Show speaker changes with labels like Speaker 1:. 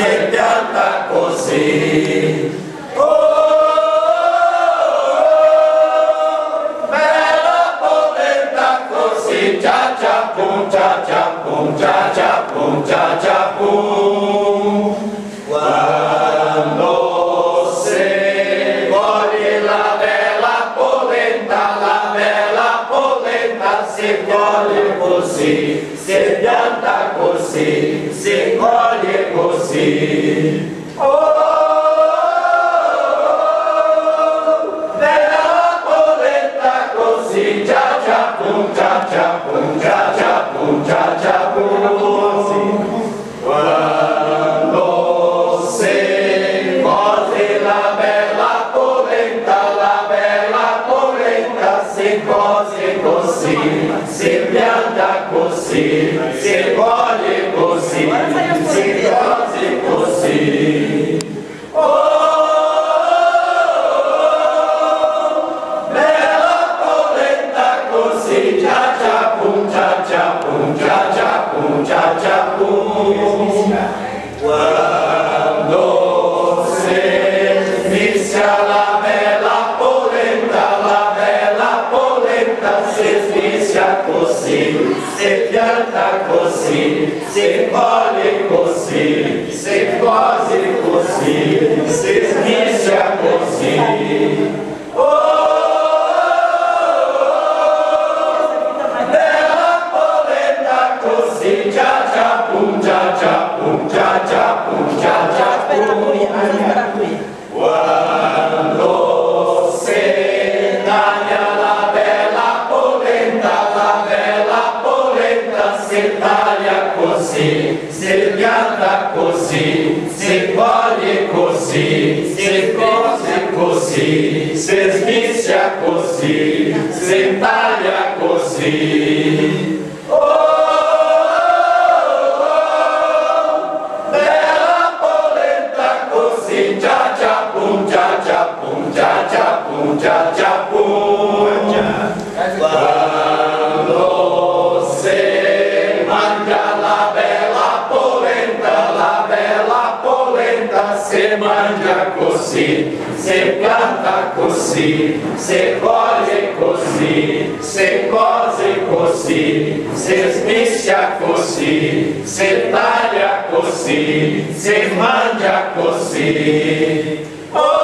Speaker 1: si pianta così. Bella polenta così, cia cia pum, cia cia pum, cia cia pum, cia cia pum. Quando si coglie la bella polenta si coglie così, si pianta così, si coglie così. Oh, bella polenta così, cia cia pum, cia cia pum, cia cia pum, cia cia pum. Quando si cose la bella polenta si cose così, si pianta così, si coglie così, si cose così. Oh, bella polenta così, cia cia pum, cia cia pum, cia cia pum, cia cia pum. Quando si smischia la bella polenta si smischia così, si pianta così, si coglie così, si cose così, si smischia così. Così, cia cia pum, cia cia pum, cia cia pum, cia cia pum. Quando si taglia la bella polenta si taglia così, si pianta così, si coglie così, si cose così, si smischia così, si taglia così. Cia cia pum, cia cia pum, cia cia pum, cia cia pum. Quando si mangia la bella polenta si mangia così, si pianta così, si coglie così, si cose così, si smischia così, si taglia così, si mangia così. Oh!